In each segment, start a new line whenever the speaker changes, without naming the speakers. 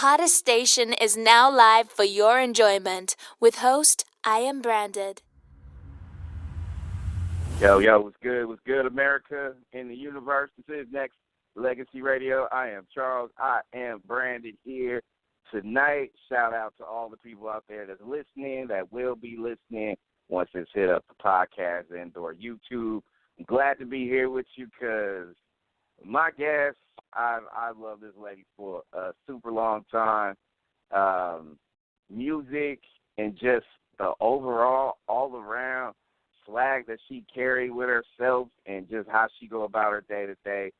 hottest station is now live for your enjoyment with host iamBranded.
Yo, what's good, America, in the universe? This is Nexxlegacy Radio. I am Charles. I am Branded here tonight. Shout out to all the people out there that's listening, that will be listening once it's hit up the podcast and or YouTube. I'm glad to be here with you because my guest, I've loved this lady for a super long time. Music and just the overall, all-around swag that she carried with herself and just how she go about her day-to-day.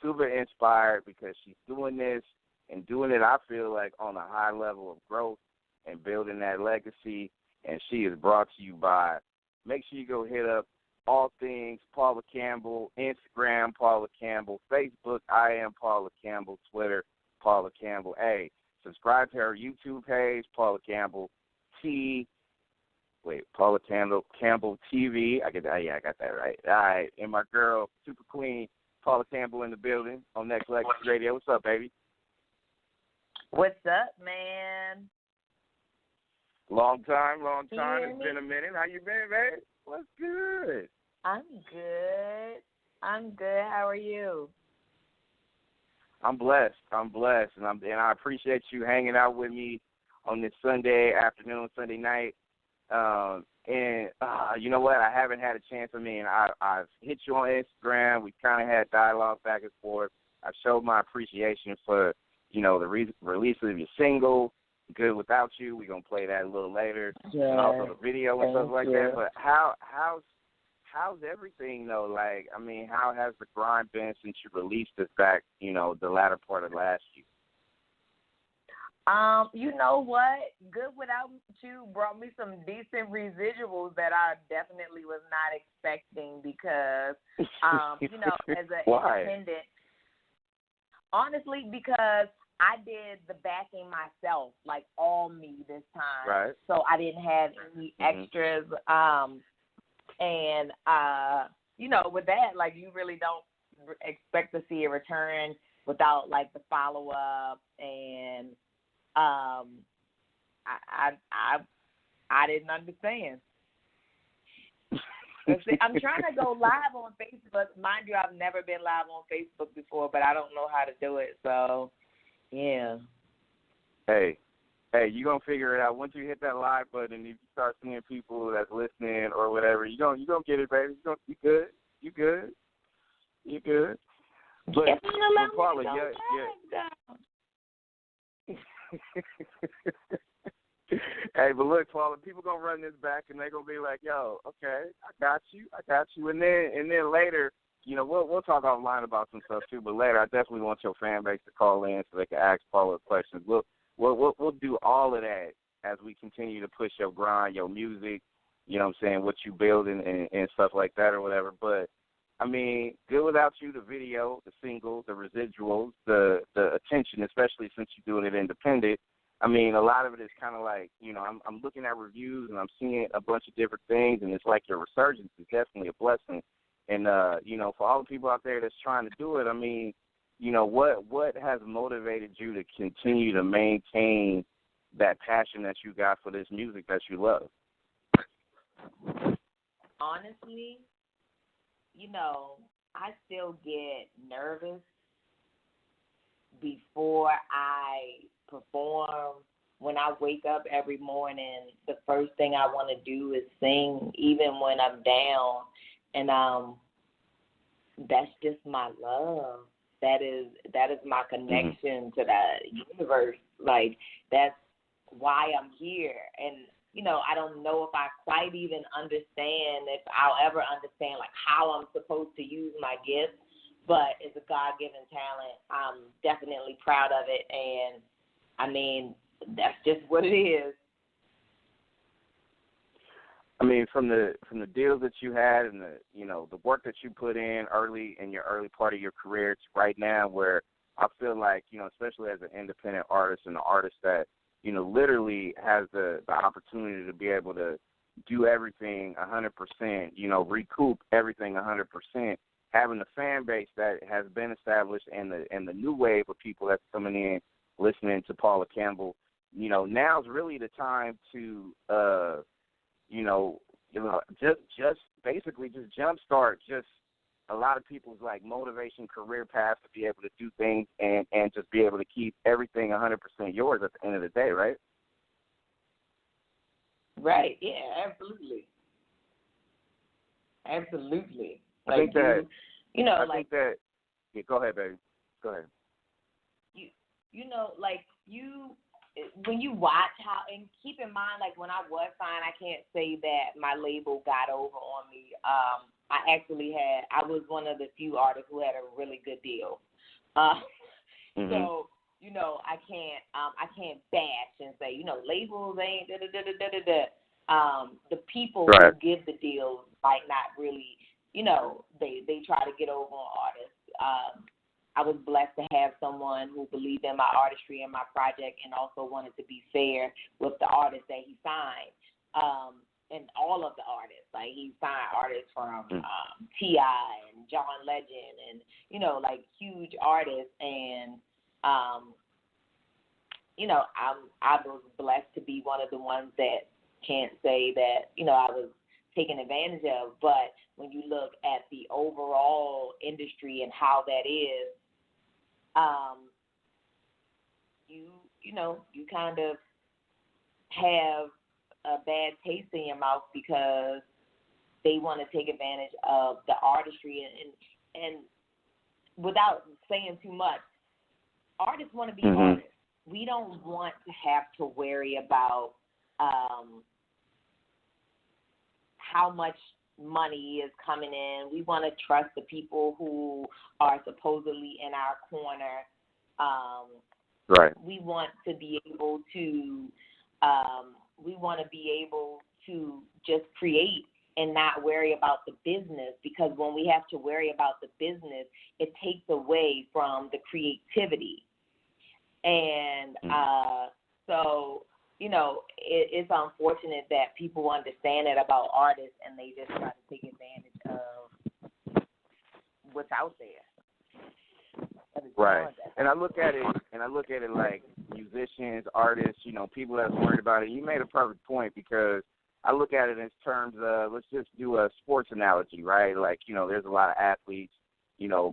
Super inspired because she's doing this and doing it, I feel like, on a high level of growth and building that legacy. And she is brought to you by, make sure you go hit up all things Paula Campbell, Instagram, Paula Campbell, Facebook, I am Paula Campbell, Twitter, Paula Campbell. Hey, subscribe to her YouTube page, Paula Campbell Paula Campbell TV. I got that right. All right, and my girl, Super Queen, Paula Campbell in the building on Nexxlegacy Radio. What's up, baby?
What's up, man?
Long time. It's been a minute. How you been, babe? What's good?
I'm good. How are you?
I'm blessed, and I appreciate you hanging out with me on this Sunday afternoon, Sunday night. You know what? I haven't had a chance. I've hit you on Instagram. We kind of had dialogue back and forth. I showed my appreciation for, the release of your single, Good Without You. We're going to play that a little later.
Yeah.
And also the video and stuff like
you.
that. But how's everything, though? Like, how has the grind been since you released this back, the latter part of last year?
You know what? Good Without You brought me some decent residuals that I definitely was not expecting because, as an independent, honestly, because I did the backing myself, like all me this time.
Right.
So I didn't have any extras. With that, like, you really don't expect to see a return without, like, the follow-up and I didn't understand. I'm trying to go live on Facebook. Mind you, I've never been live on Facebook before, but I don't know how to do it. So, yeah.
Hey, you're going to figure it out. Once you hit that live button, if you start seeing people that's listening or whatever, you're going to get it, baby. You good. But, Paula, Hey, but look, Paula, people gonna run this back and they gonna be like, "Yo, okay, I got you," and then later, we'll talk offline about some stuff too. But later, I definitely want your fan base to call in so they can ask Paula questions. We'll do all of that as we continue to push your grind, your music, what you building and stuff like that or whatever. But Good Without You, the video, the single, the residuals, the attention, especially since you're doing it independent. A lot of it is kind of like, I'm looking at reviews and I'm seeing a bunch of different things, and it's like your resurgence is definitely a blessing. And, for all the people out there that's trying to do it, what has motivated you to continue to maintain that passion that you got for this music that you love?
Honestly, I still get nervous before I perform. When I wake up every morning, the first thing I want to do is sing, even when I'm down. And that's just my love. That is my connection to the universe. Like, that's why I'm here. And I don't know if I quite even understand, if I'll ever understand, like, how I'm supposed to use my gift, but it's a God-given talent. I'm definitely proud of it, and, that's just what it is.
From the deals that you had and the work that you put in early in your early part of your career to right now, where I feel like, especially as an independent artist and an artist that, literally has the opportunity to be able to do everything 100%, recoup everything 100%, having a fan base that has been established and the new wave of people that's coming in listening to Paula Campbell. Now's really the time to, just basically just jumpstart just a lot of people's like motivation, career paths to be able to do things and just be able to keep everything 100% yours at the end of the day, right?
Right. Yeah. Absolutely. Absolutely.
I think that. Yeah, go ahead, baby. Go ahead.
When you watch how, and keep in mind, like when I was signed, I can't say that my label got over on me. I was one of the few artists who had a really good deal. So, I can't bash and say, labels ain't da-da-da-da-da-da. The people who give the deals might not really, they try to get over on artists. I was blessed to have someone who believed in my artistry and my project and also wanted to be fair with the artists that he signed, and all of the artists. Like, he signed artists from T.I. and John Legend and, huge artists. And, I was blessed to be one of the ones that can't say that, I was taken advantage of. But when you look at the overall industry and how that is, you kind of have a bad taste in your mouth because they want to take advantage of the artistry and without saying too much, artists want to be artists. We don't want to have to worry about how much money is coming in. We want to trust the people who are supposedly in our corner. We want to be able to just create and not worry about the business, because when we have to worry about the business, it takes away from the creativity. And so, it's unfortunate that people understand it about artists and they just try to take advantage of what's out there.
Right. And I look at it like musicians, artists, people that's worried about it. You made a perfect point, because I look at it in terms of, let's just do a sports analogy, right? Like, there's a lot of athletes,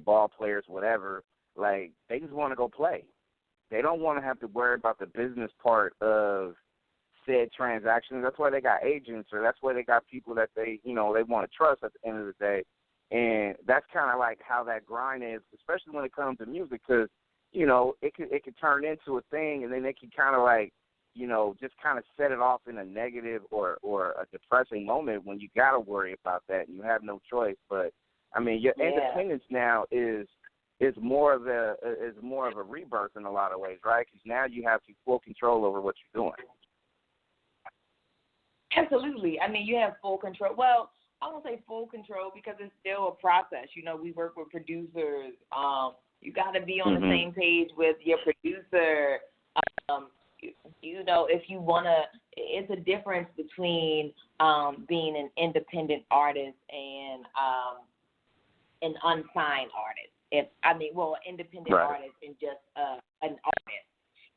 ball players, whatever. Like, they just want to go play. They don't want to have to worry about the business part of said transactions. That's why they got agents, or that's why they got people that they want to trust at the end of the day. And that's kind of like how that grind is, especially when it comes to music, because, it could turn into a thing, and then they can kind of like, just kind of set it off in a negative or a depressing moment when you got to worry about that and you have no choice. But, I mean, your independence now is more of a rebirth in a lot of ways, right? Because now you have full control over what you're doing.
Absolutely. I mean, you have full control. Well, I won't say full control because it's still a process. We work with producers. You got to be on the same page with your producer. If you want to, it's a difference between being an independent artist and an unsigned artist. Independent artist and just an artist,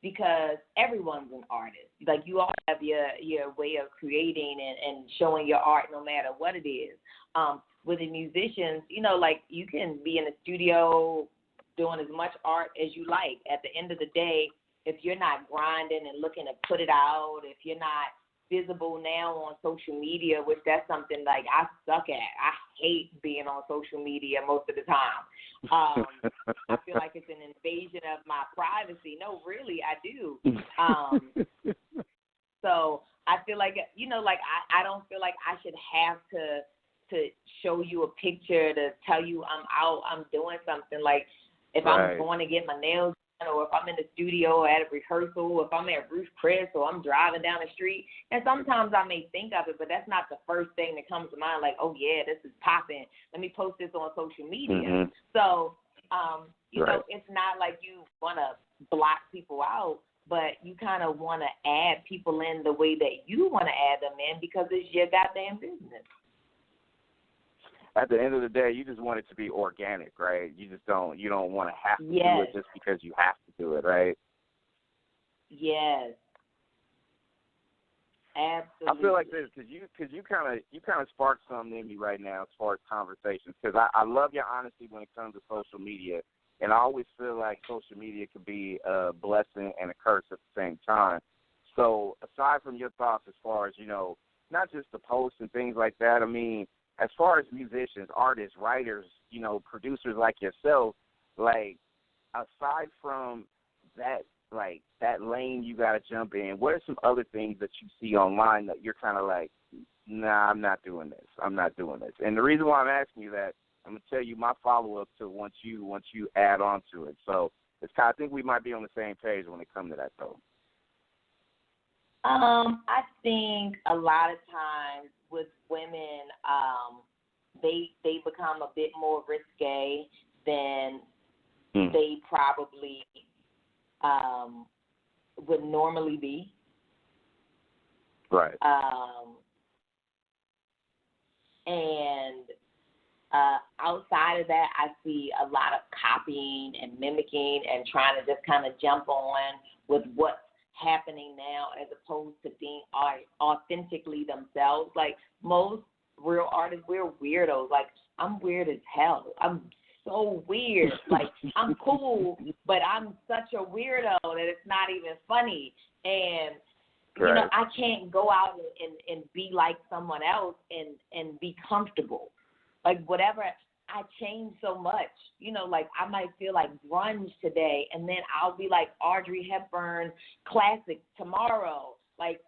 because everyone's an artist. Like, you all have your way of creating and showing your art no matter what it is. With the musicians, you can be in the studio doing as much art as you like. At the end of the day, if you're not grinding and looking to put it out, if you're not visible now on social media, which that's something like I suck at. I hate being on social media most of the time. I feel like it's an invasion of my privacy. No, really, I do. So I feel like, I don't feel like I should have to show you a picture to tell you I'm out, I'm doing something. Like, if I'm going to get my nails done, or if I'm in the studio or at a rehearsal, if I'm at Ruth Chris, or I'm driving down the street, and sometimes I may think of it, but that's not the first thing that comes to mind. Like, oh yeah, this is popping. Let me post this on social media. So, it's not like you want to block people out, but you kind of want to add people in the way that you want to add them in, because it's your goddamn business.
At the end of the day, you just want it to be organic, right? You don't want to have to do it just because you have to do it, right?
Yes. Absolutely.
I feel like this because you kind of sparked something in me right now as far as conversations. Because I love your honesty when it comes to social media, and I always feel like social media could be a blessing and a curse at the same time. So aside from your thoughts as far as not just the posts and things like that. I mean, as far as musicians, artists, writers, producers like yourself, like aside from that, like that lane you got to jump in, what are some other things that you see online that you're kind of like, nah, I'm not doing this. I'm not doing this. And the reason why I'm asking you that, I'm gonna tell you my follow up to once you add on to it. So I think we might be on the same page when it comes to that, though.
I think a lot of times with women, they become a bit more risque than they probably would normally be.
Right.
And outside of that, I see a lot of copying and mimicking and trying to just kind of jump on with what's happening now as opposed to being authentically themselves. Like most real artists, we're weirdos. Like I'm weird as hell. I'm so weird. Like I'm cool, but I'm such a weirdo that it's not even funny. And I can't go out and be like someone else and be comfortable. Like whatever, I change so much. Like I might feel like grunge today, and then I'll be like Audrey Hepburn classic tomorrow. Like,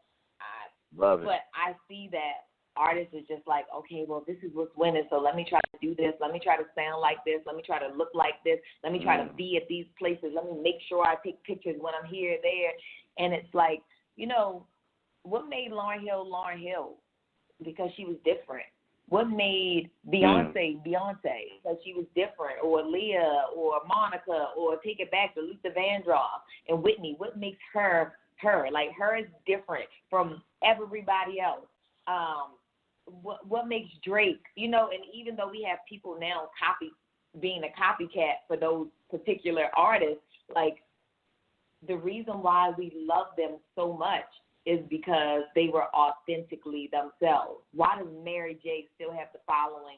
love it.
But I see that artists are just like, okay, well, this is what's winning, so let me try to do this. Let me try to sound like this. Let me try to look like this. Let me try to be at these places. Let me make sure I take pictures when I'm here or there. And it's like, what made Lauryn Hill? Because she was different. What made Beyonce, because she was different, or Leah, or Monica, or take it back to Luther Vandross and Whitney? What makes her? Like, her is different from everybody else. What makes Drake? And even though we have people now being a copycat for those particular artists, like, the reason why we love them so much is because they were authentically themselves. Why does Mary J. still have the following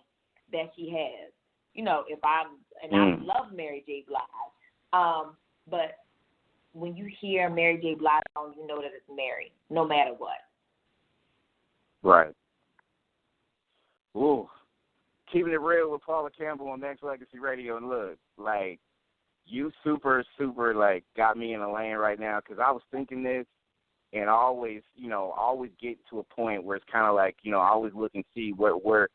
that she has? I love Mary J. Blige. But when you hear Mary J. Blige song, you know that it's Mary, no matter what.
Right. Ooh. Keeping it real with Paula Campbell on Nexxlegacy Radio. And look, like, you super, like, got me in a lane right now because I was thinking this. And I always get to a point where it's kind of like, I always look and see where, what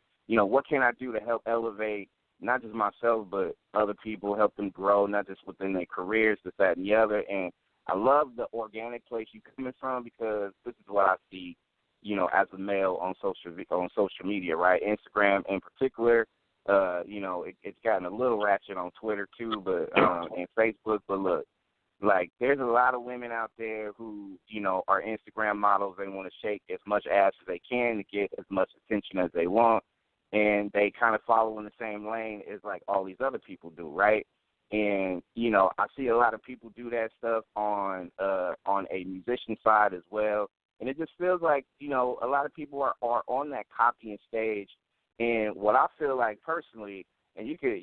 can I do to help elevate not just myself, but other people, help them grow, not just within their careers, this, that, and the other. And I love the organic place you're coming from because this is what I see, as a male on social media, right? Instagram in particular, it's gotten a little ratchet on Twitter too, but and Facebook. But look. Like, there's a lot of women out there who, are Instagram models. They want to shake as much ass as they can to get as much attention as they want, and they kind of follow in the same lane as, like, all these other people do, right? And, I see a lot of people do that stuff on a musician side as well, and it just feels like, a lot of people are on that copying stage, and what I feel like personally, and you could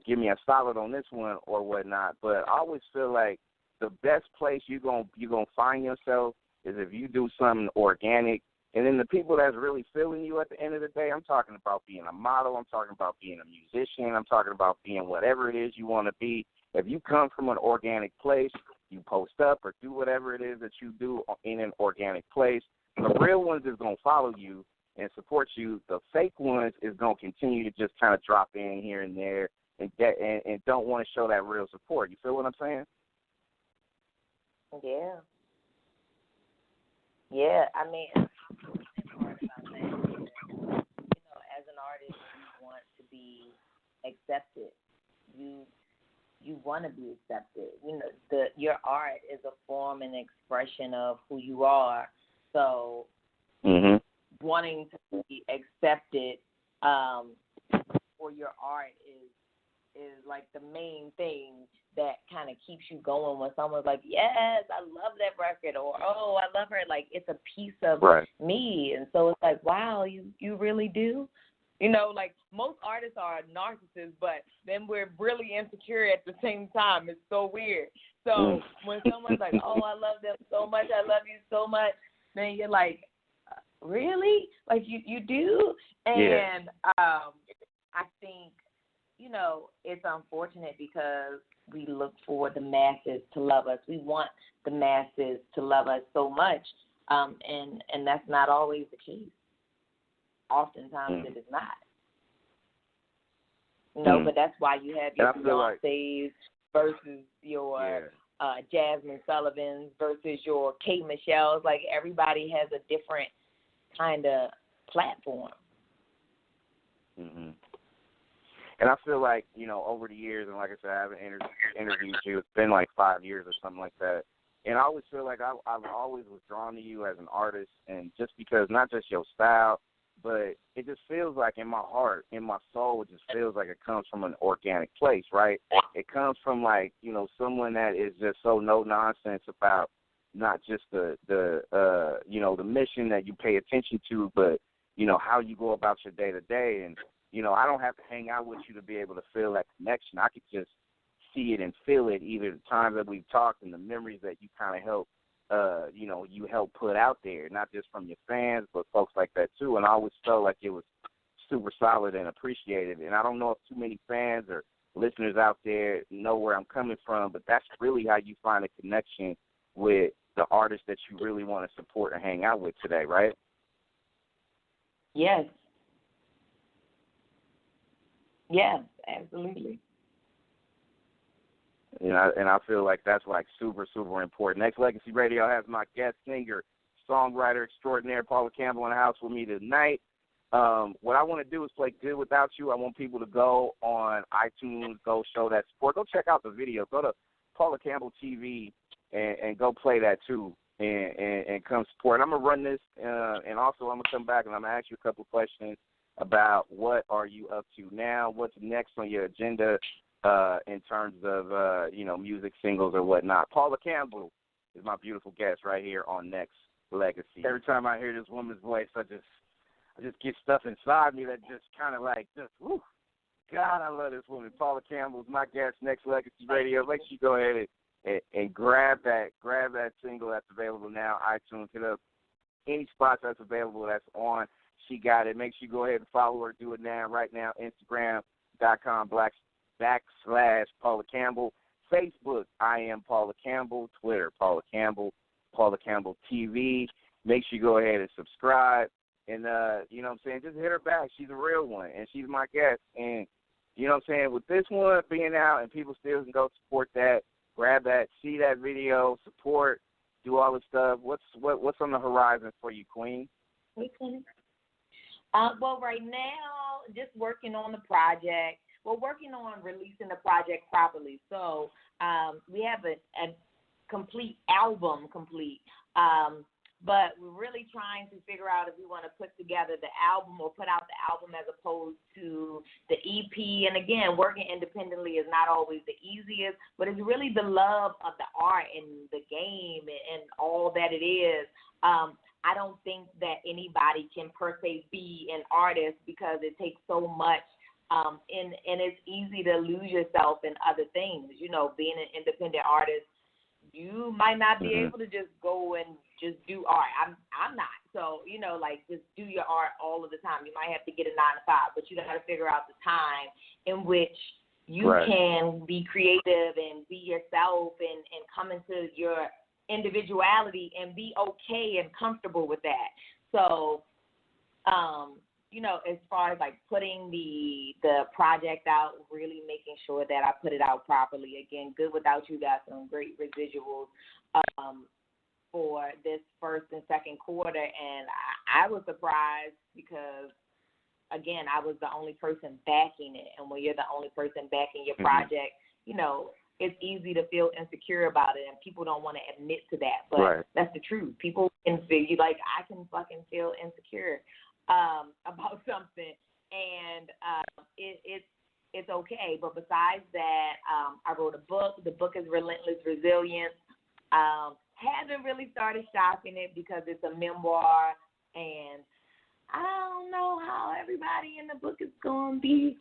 give me a solid on this one or whatnot, but I always feel like the best place you're gonna find yourself is if you do something organic, and then the people that's really feeling you at the end of the day, I'm talking about being a model, I'm talking about being a musician, I'm talking about being whatever it is you want to be. If you come from an organic place, you post up or do whatever it is that you do in an organic place, the real ones is gonna follow you and support you. The fake ones is going to continue to just kind of drop in here and there and don't want to show that real support. You feel what I'm saying?
Yeah. Yeah, I mean, part about that. As an artist, you want to be accepted. You want to be accepted. Your art is a form and expression of who you are. So, wanting to be accepted for your art is is like the main thing that kind of keeps you going when someone's like, yes, I love that record, or, oh, I love her. Like, it's a piece of me. And so it's like, wow, you really do? You know, like, most artists are narcissists, but then we're really insecure at the same time. It's so weird. So when someone's like, oh, I love them so much, I love you so much, then you're like, really? Like, you do? And I think, you know, it's unfortunate because we look for the masses to love us. We want the masses to love us so much, and that's not always the case. Oftentimes it is not. You know, but that's why you have your Beyoncé's versus your Jasmine Sullivan's versus your Kate Michelle's. Like, everybody has a different kind of platform.
Mm-hmm. And I feel like, you know, over the years, and like I said, I haven't interviewed you. It's been like 5 years or something like that. And I always feel like I've always was drawn to you as an artist, and just because not just your style, but it just feels like in my heart, in my soul, it just feels like it comes from an organic place, right? It comes from, like, you know, someone that is just so no nonsense about not just the you know, the mission that you pay attention to, but, you know, how you go about your day to day. And, you know, I don't have to hang out with you to be able to feel that connection. I could just see it and feel it, either the times that we've talked and the memories that you kind of help, you know, you help put out there, not just from your fans, but folks like that too. And I always felt like it was super solid and appreciated. And I don't know if too many fans or listeners out there know where I'm coming from, but that's really how you find a connection with the artists that you really want to support and hang out with today, right?
Yes. Yeah, absolutely.
You know, and I feel like that's like super, super important. Nexxlegacy Radio has my guest singer, songwriter extraordinaire, Paula Campbell, in the house with me tonight. What I want to do is play Good Without You. I want people to go on iTunes, go show that support. Go check out the video. Go to Paula Campbell TV and go play that too, and come support. I'm going to run this, and also I'm going to come back and I'm going to ask you a couple questions about what are you up to now, what's next on your agenda in terms of, you know, music, singles, or whatnot. Paula Campbell is my beautiful guest right here on Nexxlegacy. Every time I hear this woman's voice, I just get stuff inside me that just kind of like, just, whew, God, I love this woman. Paula Campbell is my guest, Nexxlegacy Radio. Make sure you go ahead and grab that single that's available now, iTunes, hit up any spots that's available that's on. She got it. Make sure you go ahead and follow her. Do it now, right now. Instagram.com/Paula Campbell. Facebook, I am Paula Campbell. Twitter, Paula Campbell. Paula Campbell TV. Make sure you go ahead and subscribe. And, you know what I'm saying, just hit her back. She's a real one, and she's my guest. And, you know what I'm saying, with this one being out and people still can go support that, grab that, see that video, support, do all the stuff. What's on the horizon for you, Queen?
Well, right now, just working on the project. We're working on releasing the project properly. So we have a complete album, but we're really trying to figure out if we want to put together the album or put out the album as opposed to the EP. And again, working independently is not always the easiest, but it's really the love of the art and the game and all that it is. I don't think that anybody can per se be an artist because it takes so much, and it's easy to lose yourself in other things. You know, being an independent artist, you might not be able to just go and just do art. I'm not. So, you know, like, just do your art all of the time. You might have to get a 9 to 5, but you got to figure out the time in which you can be creative and be yourself and come into your individuality and be okay and comfortable with that. So, you know, as far as like putting the project out, really making sure that I put it out properly. Again, Good Without You got some great residuals for this first and second quarter, and I was surprised because, again, I was the only person backing it, and when you're the only person backing your project, you know, it's easy to feel insecure about it, and people don't want to admit to that, but that's the truth. People can feel, like, I can fucking feel insecure about something, and it's okay. But besides that, I wrote a book. The book is Relentless Resilience. Haven't really started shopping it because it's a memoir, and I don't know how everybody in the book is going to be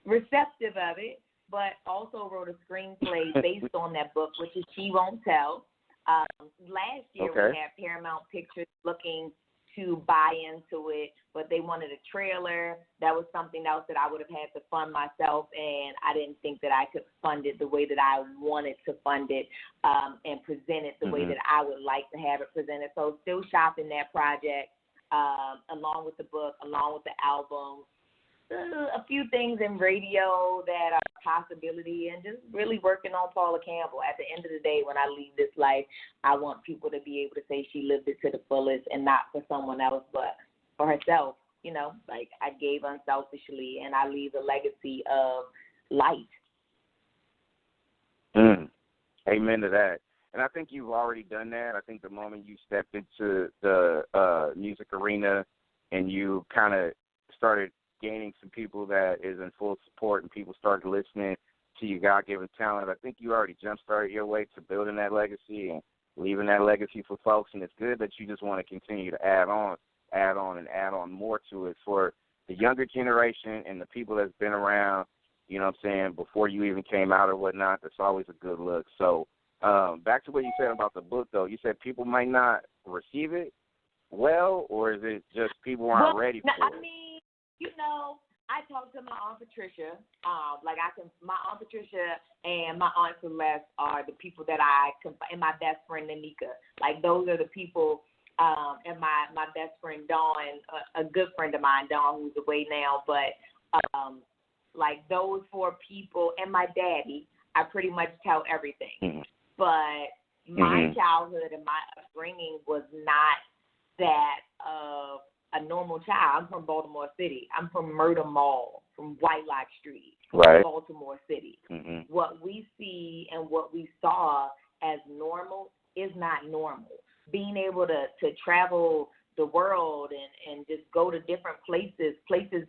receptive of it, but also wrote a screenplay based on that book, which is She Won't Tell. Last year we had Paramount Pictures looking to buy into it, but they wanted a trailer. That was something else that I would have had to fund myself, and I didn't think that I could fund it the way that I wanted to fund it and present it the way that I would like to have it presented. So still shopping that project along with the book, along with the album. A few things in radio that are a possibility, and just really working on Paula Campbell. At the end of the day, when I leave this life, I want people to be able to say she lived it to the fullest, and not for someone else, but for herself. You know, like I gave unselfishly, and I leave a legacy of light.
Amen to that. And I think you've already done that. I think the moment you stepped into the music arena and you kind of started gaining some people that is in full support and people started listening to your God-given talent, I think you already jump-started your way to building that legacy and leaving that legacy for folks. And it's good that you just want to continue to add on more to it for the younger generation and the people that's been around, you know what I'm saying, before you even came out or whatnot. That's always a good look. So back to what you said about the book, though. You said people might not receive it well, or is it just people aren't ready for it?
I mean, you know, I talked to my Aunt Patricia. My Aunt Patricia and my Aunt Celeste are the people that and my best friend Anika. Like, those are the people, and my best friend Dawn, a good friend of mine, Dawn, who's away now. But, like, those four people, and my daddy, I pretty much tell everything. But my childhood and my upbringing was not that of a normal child. I'm from Baltimore City. I'm from Murder Mall, from Whitelock Street, Baltimore City. What we see and what we saw as normal is not normal. Being able to travel the world and just go to different places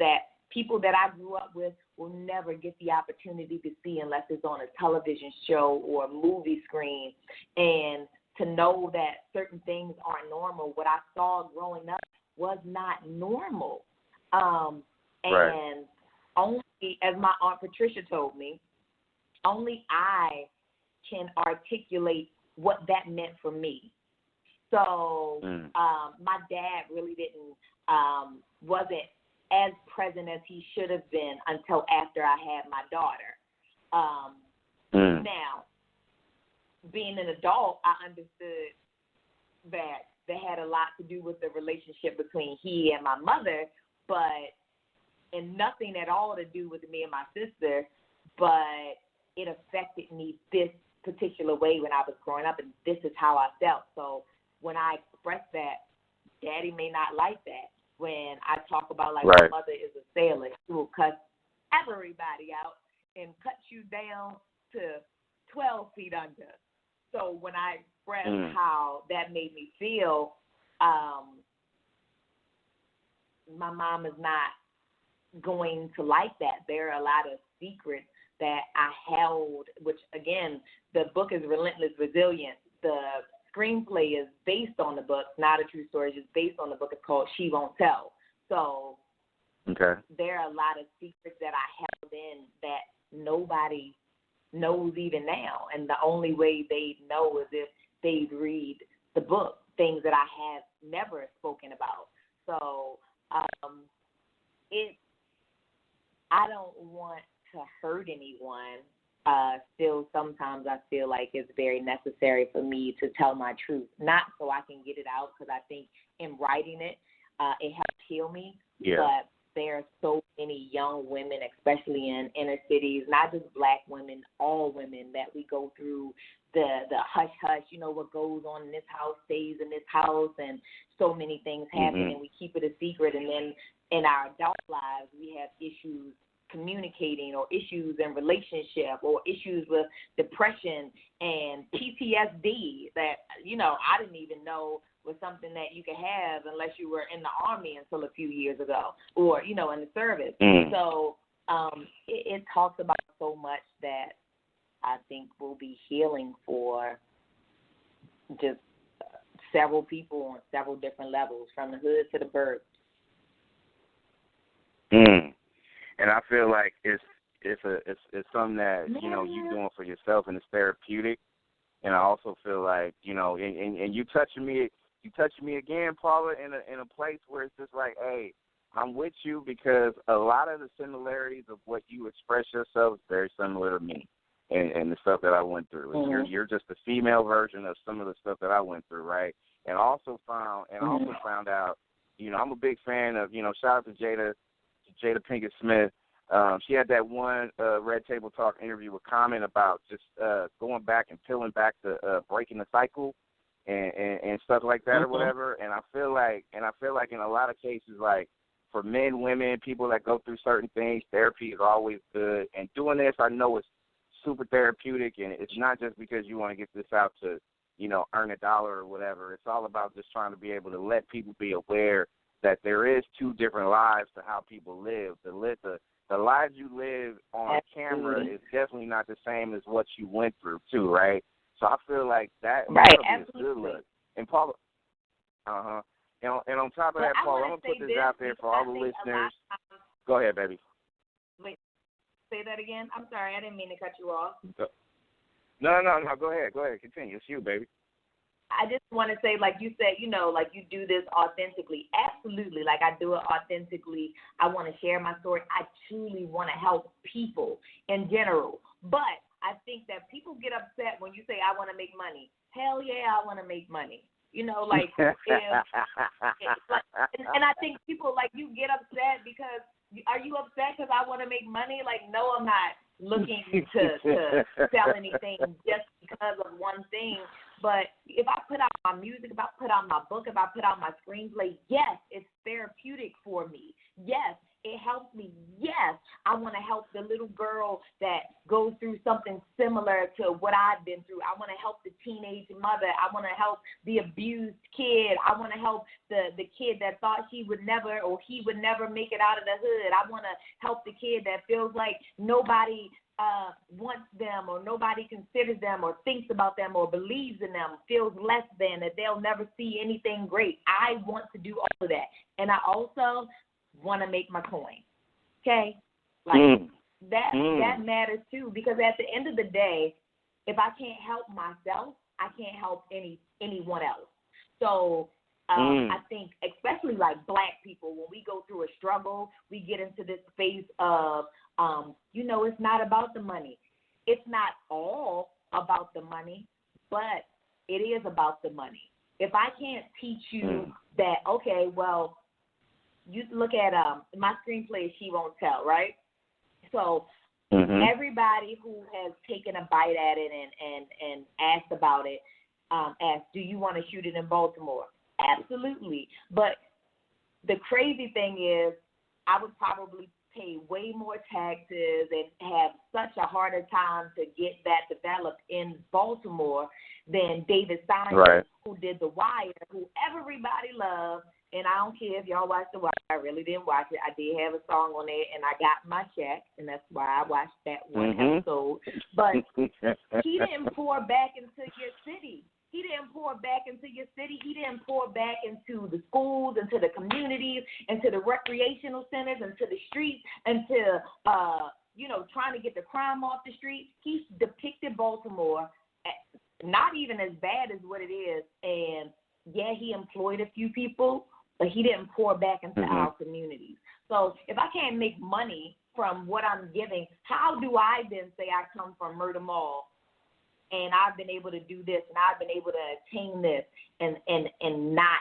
that people that I grew up with will never get the opportunity to see unless it's on a television show or a movie screen. And to know that certain things aren't normal, what I saw growing up was not normal. And only, as my Aunt Patricia told me, only I can articulate what that meant for me. So my dad really wasn't as present as he should have been until after I had my daughter. Now, being an adult, I understood that they had a lot to do with the relationship between he and my mother, and nothing at all to do with me and my sister, but it affected me this particular way when I was growing up, and this is how I felt. So when I express that, Daddy may not like that. When I talk about, like, my mother is a sailor, she will cuss everybody out and cut you down to 12 feet under. So when I express how that made me feel, my mom is not going to like that. There are a lot of secrets that I held, which, again, the book is Relentless Resilience. The screenplay is based on the book, not a true story, just based on the book. It's called She Won't Tell. So there are a lot of secrets that I held in that nobody knows even now. And the only way they know is if they read the book, things that I have never spoken about. So I don't want to hurt anyone. Still, sometimes I feel like it's very necessary for me to tell my truth, not so I can get it out, because I think in writing it, it helps heal me. But there are so many young women, especially in inner cities, not just black women, all women, that we go through the hush-hush, you know, what goes on in this house stays in this house, and so many things happen, and we keep it a secret. And then in our adult lives, we have issues communicating, or issues in relationship, or issues with depression and PTSD that, you know, I didn't even know was something that you could have unless you were in the Army until a few years ago, or, you know, in the service. So it talks about so much that I think will be healing for just several people on several different levels, from the hood to the burbs.
And I feel like it's something that you're doing for yourself, and it's therapeutic. And I also feel like and you touching me again, Paula, in a place where it's just like, hey, I'm with you, because a lot of the similarities of what you express yourself is very similar to me and the stuff that I went through. Mm-hmm. You're just a female version of some of the stuff that I went through, right? And also found out, I'm a big fan of, shout out to Jada Pinkett Smith. She had that one Red Table Talk interview with Common about just going back and peeling back the breaking the cycle and stuff like that, or whatever. And I feel like in a lot of cases, like for men, women, people that go through certain things, therapy is always good. And doing this, I know it's super therapeutic, and it's not just because you want to get this out to, earn $1 or whatever. It's all about just trying to be able to let people be aware that there is two different lives to how people live. The lives you live on camera is definitely not the same as what you went through too, right? So I feel like that is a good look. And Paula, and on top of that, Paula, I'm gonna put this out there for all the listeners. Go ahead, baby.
Wait, say that again. I'm sorry, I didn't mean to cut you off.
No. Go ahead. Continue. It's you, baby.
I just want to say, like you said, like you do this authentically. Absolutely. Like I do it authentically. I want to share my story. I truly want to help people in general. But I think that people get upset when you say, I want to make money. Hell yeah, I want to make money. And I think people, like, you get upset because, are you upset because I want to make money? Like, no, I'm not looking to sell anything just because of one thing. But if I put out my music, if I put out my book, if I put out my screenplay, yes, it's therapeutic for me. Yes, it helps me. Yes, I want to help the little girl that goes through something similar to what I've been through. I want to help the teenage mother. I want to help the abused kid. I want to help the kid that thought she would never or he would never make it out of the hood. I want to help the kid that feels like nobody wants them, or nobody considers them, or thinks about them, or believes in them, feels less than, that they'll never see anything great. I want to do all of that. And I also want to make my coin. Okay? Like, that matters too, because at the end of the day, if I can't help myself, I can't help anyone else. So I think, especially like Black people, when we go through a struggle, we get into this phase of, it's not about the money. It's not all about the money, but it is about the money. If I can't teach you that, okay, well, you look at my screenplay, She Won't Tell, right? So everybody who has taken a bite at it and asked about it, asked, do you want to shoot it in Baltimore? Absolutely. But the crazy thing is, I would probably pay way more taxes and have such a harder time to get that developed in Baltimore than David Simon, who did The Wire, who everybody loves. And I don't care if y'all watched The Wire. I really didn't watch it. I did have a song on it, and I got my check, and that's why I watched that one episode. But he didn't pour back into your city. He didn't pour back into your city. He didn't pour back into the schools, into the communities, into the recreational centers, into the streets, into, trying to get the crime off the street. He depicted Baltimore not even as bad as what it is. And, yeah, he employed a few people, but he didn't pour back into our communities. So if I can't make money from what I'm giving, how do I then say I come from Murder Mall and I've been able to do this and I've been able to attain this and not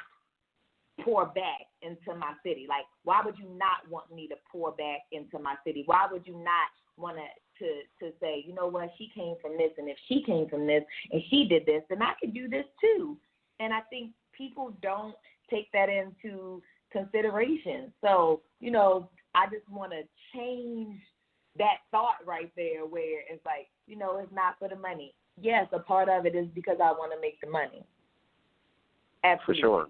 pour back into my city? Like, why would you not want me to pour back into my city? Why would you not want to say, you know what, she came from this, and if she came from this and she did this, then I could do this too. And I think people don't take that into consideration. So, I just want to change that thought right there where it's like, it's not for the money. Yes, a part of it is because I want to make the money. Absolutely.
For sure.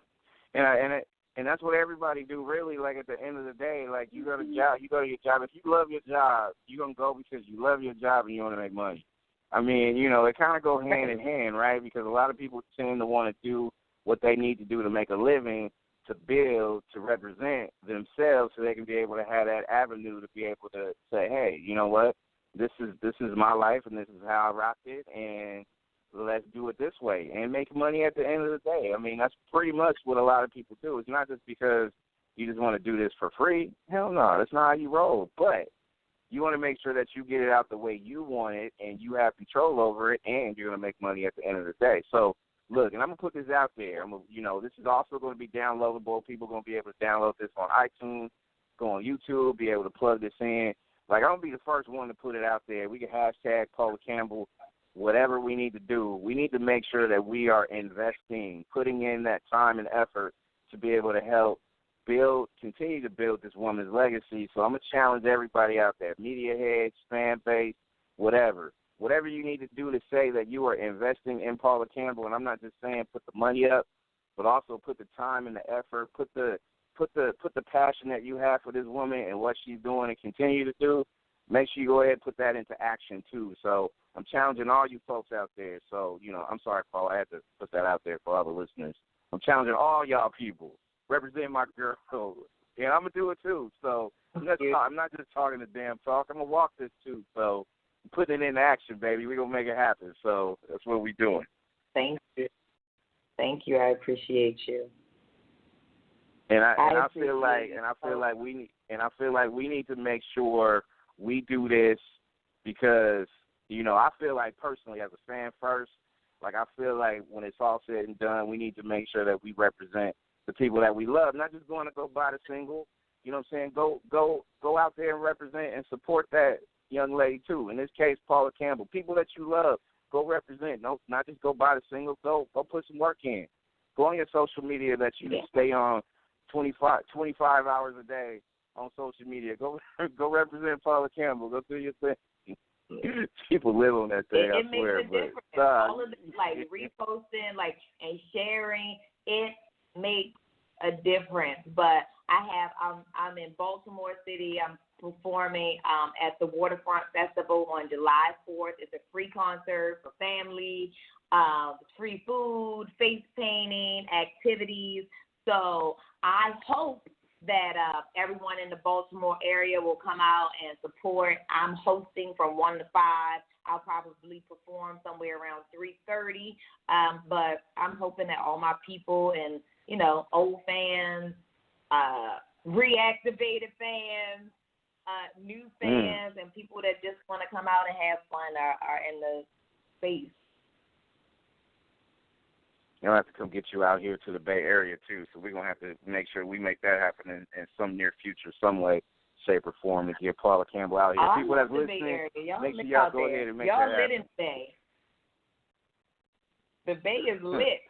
And that's what everybody do, really. Like, at the end of the day, like, you go to your job. If you love your job, you're going to go because you love your job and you want to make money. I mean, you know, it kind of go hand in hand, right? Because a lot of people tend to want to do what they need to do to make a living, to build, to represent themselves so they can be able to have that avenue to be able to say, hey, you know what, this is my life and this is how I rock it, and let's do it this way and make money at the end of the day. I mean, that's pretty much what a lot of people do. It's not just because you just want to do this for free. Hell no, that's not how you roll. But you want to make sure that you get it out the way you want it and you have control over it, and you're going to make money at the end of the day. So, look, and I'm going to put this out there. This is also going to be downloadable. People are going to be able to download this on iTunes, go on YouTube, be able to plug this in. Like, I'm going to be the first one to put it out there. We can hashtag Paula Campbell, whatever we need to do. We need to make sure that we are investing, putting in that time and effort to be able to help continue to build this woman's legacy. So I'm going to challenge everybody out there, media heads, fan base, whatever you need to do to say that you are investing in Paula Campbell. And I'm not just saying put the money up, but also put the time and the effort, put the passion that you have for this woman and what she's doing and continue to do. Make sure you go ahead and put that into action too. So I'm challenging all you folks out there. So, I'm sorry, Paul, I had to put that out there for all the listeners. I'm challenging all y'all people. Represent my girl. And I'm going to do it too. So I'm not just talking the damn talk. I'm going to walk this too. So putting it into action, baby. We're going to make it happen. So that's what we're doing.
Thank you. Thank you. I appreciate you.
And I feel like we need to make sure we do this because, I feel like personally as a fan first, like I feel like when it's all said and done, we need to make sure that we represent the people that we love, not just going to go buy the single. You know what I'm saying? Go out there and represent and support that young lady too. In this case, Paula Campbell. People that you love, go represent. No, not just go buy the single. Go put some work in. Go on your social media that you stay on 25 hours a day on social media. Go represent Paula Campbell. Go do your thing. People live on that thing, I swear.
It makes a difference. All of this, like reposting, and sharing, it makes a difference. But I'm in Baltimore City. I'm performing at the Waterfront Festival on July 4th. It's a free concert for family, free food, face painting, activities. So I hope that everyone in the Baltimore area will come out and support. I'm hosting from 1 to 5. I'll probably perform somewhere around 3:30. But I'm hoping that all my people and, old fans, reactivated fans, new fans, and people that just want to come out and have fun are in the space.
I'll have to come get you out here to the Bay Area, too. So we're going to have to make sure we make that happen in some near future, some way, shape, or form to get Paula Campbell out here. People that's listening, make sure y'all go ahead and make that happen.
Y'all lit in Bay. The Bay is lit.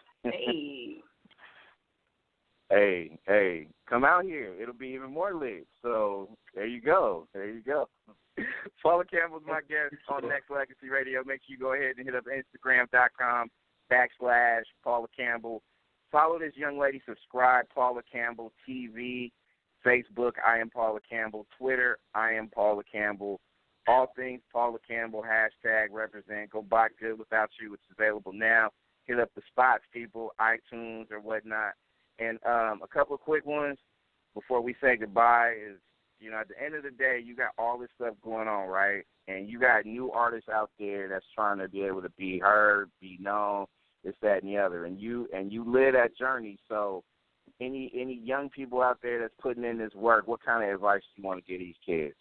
Hey, come out here. It'll be even more lit. So there you go. Paula Campbell's my guest on Nexxlegacy Radio. Make sure you go ahead and hit up Instagram.com/Paula Campbell. Follow this young lady. Subscribe, Paula Campbell TV. Facebook, I am Paula Campbell. Twitter, I am Paula Campbell. All things Paula Campbell, #represent. Go buy Good Without You. It's available now. Hit up the spots, people, iTunes or whatnot. And a couple of quick ones before we say goodbye is, at the end of the day, you got all this stuff going on, right? And you got new artists out there that's trying to be able to be heard, be known, this, that, and the other. And you live that journey. So any young people out there that's putting in this work, what kind of advice do you want to give these kids?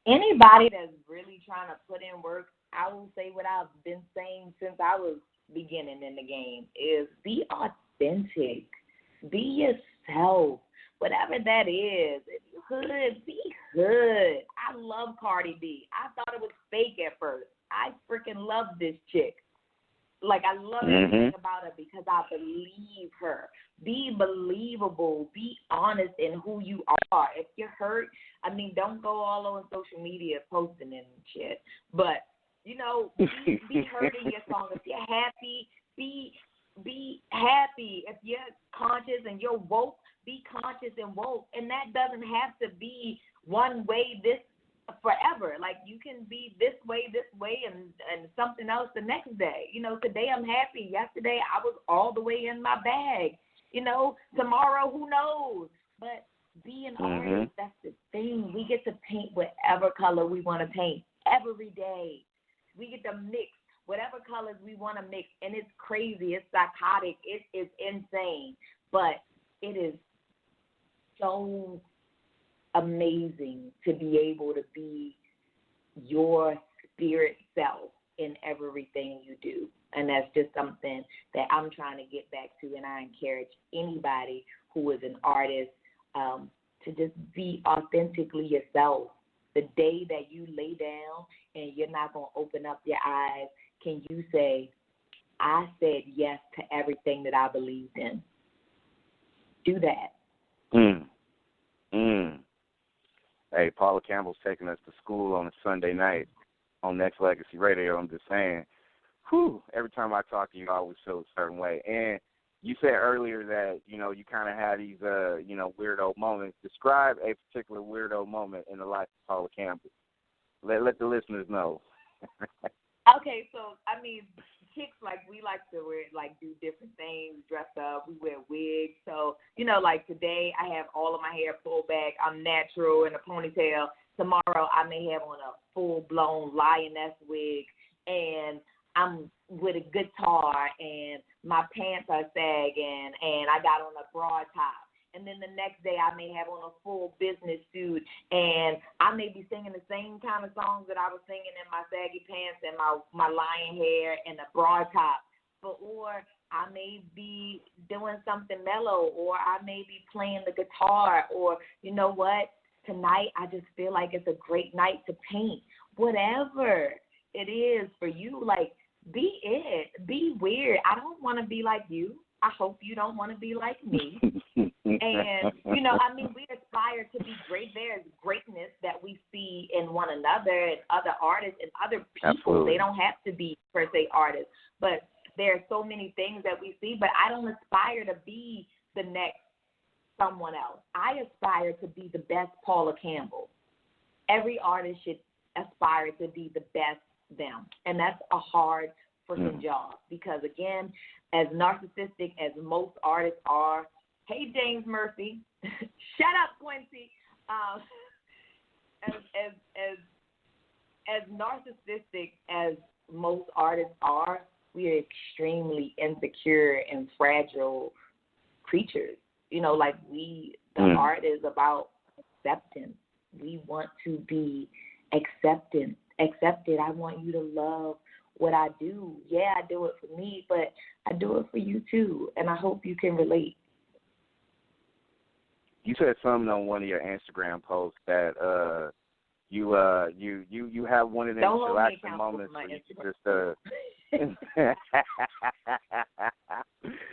Anybody that's really trying to put in work, I will say what I've been saying since I was beginning in the game is be authentic. Be yourself. Whatever that is. If you hood, be hood. I love Cardi B. I thought it was fake at first. I freaking love this chick. Like, I love everything about her because I believe her. Be believable. Be honest in who you are. If you're hurt, don't go all over social media posting and shit. But, be heard in your song. If you're happy, be be happy. If you're conscious and you're woke, be conscious and woke. And that doesn't have to be one way this forever. Like, you can be this way, and something else the next day. You know, today I'm happy. Yesterday I was all the way in my bag. You know, tomorrow, who knows? But be an artist, that's the thing. We get to paint whatever color we want to paint every day. We get to mix whatever colors we want to mix. And it's crazy. It's psychotic. It is insane. But it is so amazing to be able to be your spirit self in everything you do. And that's just something that I'm trying to get back to, and I encourage anybody who is an artist to just be authentically yourself. The day that you lay down and you're not going to open up your eyes, can you say, I said yes to everything that I believed in? Do that.
Hey, Paula Campbell's taking us to school on a Sunday night on Nexxlegacy Radio. I'm just saying, every time I talk to you, I always feel a certain way. And you said earlier that, you know, you kind of had these, weirdo moments. Describe a particular weirdo moment in the life of Paula Campbell. Let the listeners know.
Okay, so, I mean, chicks, like, we like to wear, like, do different things, dress up. We wear wigs. So, you know, like, today I have all of my hair pulled back. I'm natural in a ponytail. Tomorrow I may have on a full-blown lioness wig, and I'm with a guitar, and my pants are sagging, and I got on a broad top. And then the next day I may have on a full business suit, and I may be singing the same kind of songs that I was singing in my saggy pants and my lion hair and a broad top. Or I may be doing something mellow, or I may be playing the guitar, or you know what? Tonight I just feel like it's a great night to paint. Whatever it is for you, like, be it. Be weird. I don't want to be like you. I hope you don't want to be like me. And, you know, I mean, we aspire to be great. There's greatness that we see in one another and other artists and other people.
Absolutely.
They don't have to be, per se, artists. But there are so many things that we see. But I don't aspire to be the next someone else. I aspire to be the best Paula Campbell. Every artist should aspire to be the best them. And that's a hard freaking job because, again, as narcissistic as most artists are, hey, James Murphy, shut up, Quincy. As narcissistic as most artists are, we are extremely insecure and fragile creatures. You know, like the art is about acceptance. We want to be accepted. I want you to love what I do. Yeah, I do it for me, but I do it for you too, and I hope you can relate.
You said something on one of your Instagram posts that you have one of them chillaxing moments where you just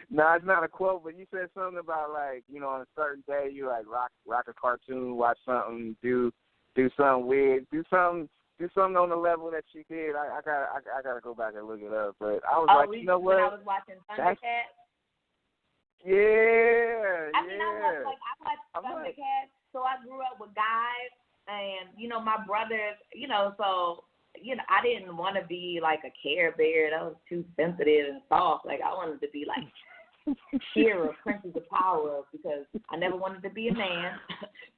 No, it's not a quote, but you said something about, like, you know, on a certain day you like rock a cartoon, watch something, do something weird, do something on the level that she did. I gotta go back and look it up. But I was like, you know what?
When I was watching Thundercats.
Yeah.
I mean, I watched Thundercats, so I grew up with guys, and, you know, my brothers, you know, so, you know, I didn't want to be like a Care Bear. That was too sensitive and soft. Like, I wanted to be like She-Ra, Princess of Power, because I never wanted to be a man.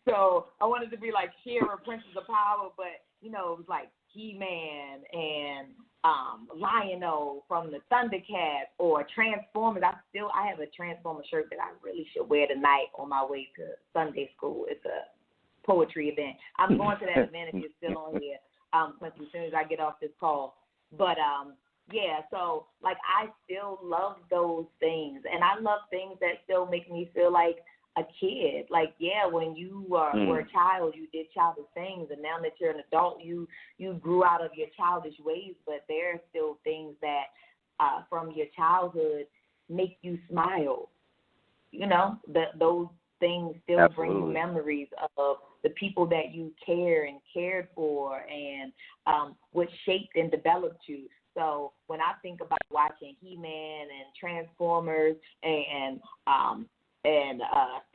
So I wanted to be like She-Ra, Princess of Power, but, you know, it was like He-Man and Lion-O from the Thundercats or Transformers. I have a Transformer shirt that I really should wear tonight on my way to Sunday school. It's a poetry event. I'm going to that event if you're still on here, as soon as I get off this call. But, yeah, so, like, I still love those things. And I love things that still make me feel like a kid. Like, yeah, when you were a child, you did childish things. And now that you're an adult, you grew out of your childish ways. But there are still things that from your childhood make you smile. You know, those things still bring you memories of the people that you care and cared for and what shaped and developed you. So when I think about watching He-Man and Transformers and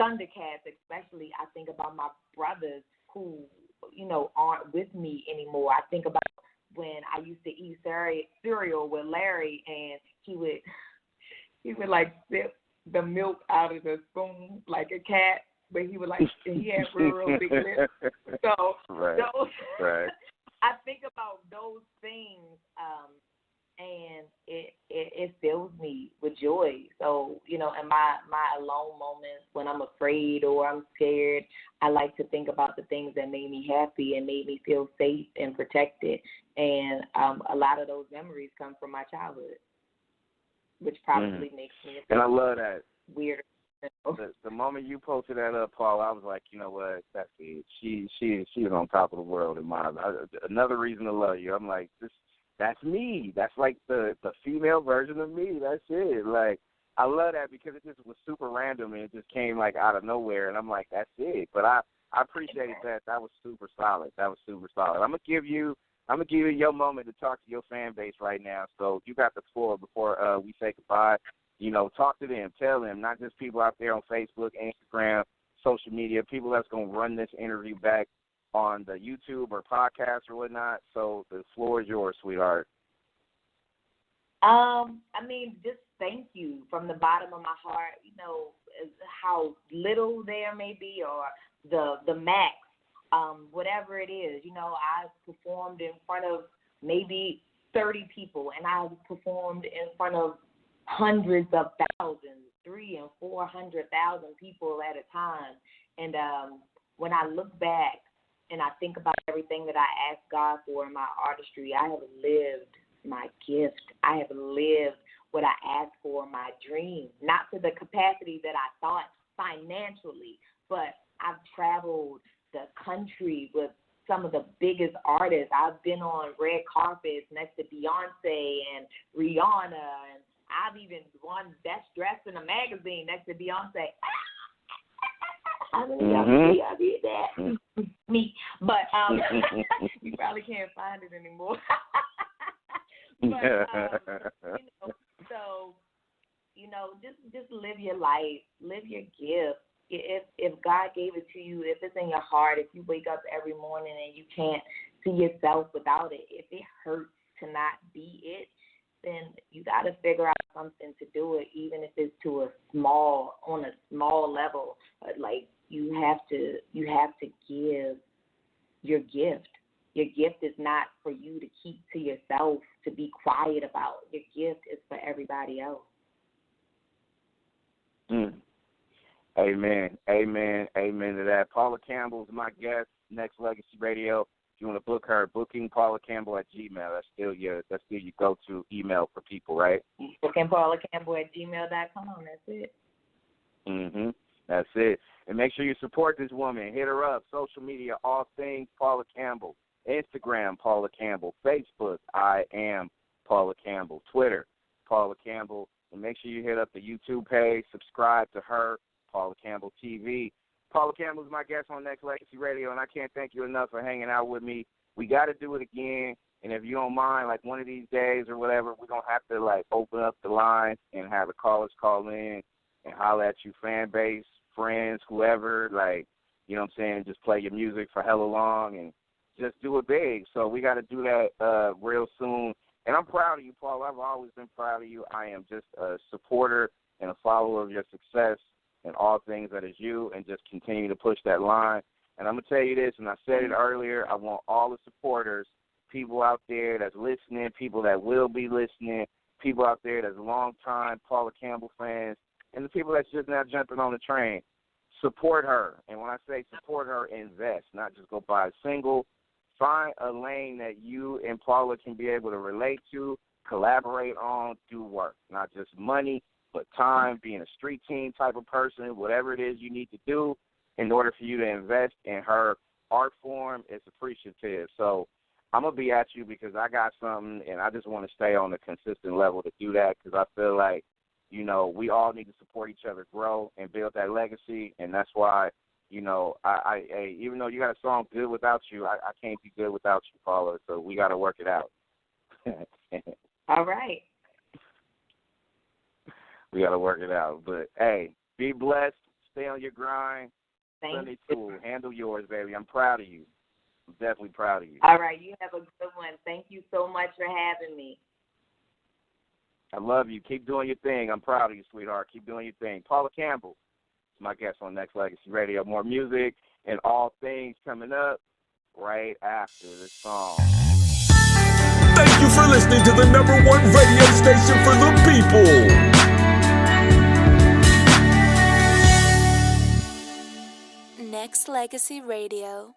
Thundercats especially, I think about my brothers who, aren't with me anymore. I think about when I used to eat cereal with Larry, and he would like sip the milk out of the spoon like a cat, but he had real big lips. So
right.
I think about those things, and it fills me with joy. So, in my alone moments when I'm afraid or I'm scared, I like to think about the things that made me happy and made me feel safe and protected. And a lot of those memories come from my childhood, which probably makes me
and I love that.
Weird.
The moment you posted that up, Paul, I was like, you know what? That's it. She is on top of the world in my life. Another reason to love you. I'm like, that's me. That's like the female version of me. That's it. Like, I love that because it just was super random and it just came like out of nowhere. And I'm like, that's it. But I appreciated that. That was super solid. I'm gonna give you your moment to talk to your fan base right now. So you got the floor before we say goodbye. Talk to them. Tell them, not just people out there on Facebook, Instagram, social media, people that's going to run this interview back on the YouTube or podcast or whatnot. So the floor is yours, sweetheart.
Just thank you from the bottom of my heart. How little there may be or the max, whatever it is. I performed in front of maybe 30 people, and I performed in front of hundreds of thousands, 300,000 and 400,000 people at a time. And when I look back and I think about everything that I asked God for in my artistry, I have lived my gift. I have lived what I asked for, my dream, not to the capacity that I thought financially, but I've traveled the country with some of the biggest artists. I've been on red carpets next to Beyonce and Rihanna, and I've even won Best Dressed in a magazine next to Beyonce. How many of y'all did that? Me. But you probably can't find it anymore. But, just live your life. Live your gift. If God gave it to you, if it's in your heart, if you wake up every morning and you can't see yourself without it, if it hurts to not be it, then you got to figure out something to do it, even if it's on a small level. Like you have to give your gift. Your gift is not for you to keep to yourself, to be quiet about. Your gift is for everybody else.
Amen to that. Paula Campbell is my guest, Nexxlegacy Radio. If you want to book her, booking Paula Campbell at Gmail. That's still your go-to email for people, right?
Booking Paula Campbell at gmail.com. That's it.
That's it. And make sure you support this woman. Hit her up. Social media, all things Paula Campbell. Instagram, Paula Campbell. Facebook, I am Paula Campbell. Twitter, Paula Campbell. And make sure you hit up the YouTube page. Subscribe to her, Paula Campbell TV. Paula Campbell is my guest on Nexxlegacy Radio, and I can't thank you enough for hanging out with me. We got to do it again, and if you don't mind, like one of these days or whatever, we're going to have to, like, open up the line and have the callers call in and holler at you, fan base, friends, whoever, like, you know what I'm saying, just play your music for hella long and just do it big. So we got to do that real soon. And I'm proud of you, Paul. I've always been proud of you. I am just a supporter and a follower of your success and all things that is you, and just continue to push that line. And I'm going to tell you this, and I said it earlier, I want all the supporters, people out there that's listening, people that will be listening, people out there that's long-time Paula Campbell fans, and the people that's just now jumping on the train, support her. And when I say support her, invest, not just go buy a single. Find a lane that you and Paula can be able to relate to, collaborate on, do work, not just money, but time, being a street team type of person, whatever it is you need to do in order for you to invest in her art form, it's appreciative. So I'm going to be at you because I got something, and I just want to stay on a consistent level to do that because I feel like, you know, we all need to support each other, grow, and build that legacy, and that's why, you know, I even though you got a song, Good Without You, I can't be good without you, Paula, so we got to work it out.
All right.
We got to work it out. But, hey, be blessed. Stay on your grind.
Thank
Sunday
you.
Tool. Handle yours, baby. I'm proud of you. I'm definitely proud of you.
All right. You have a good one. Thank you so much for having me.
I love you. Keep doing your thing. I'm proud of you, sweetheart. Keep doing your thing. Paula Campbell is my guest on Nexxlegacy Radio. More music and all things coming up right after the song.
Thank you for listening to the #1 radio station for the people.
Nexxlegacy Radio.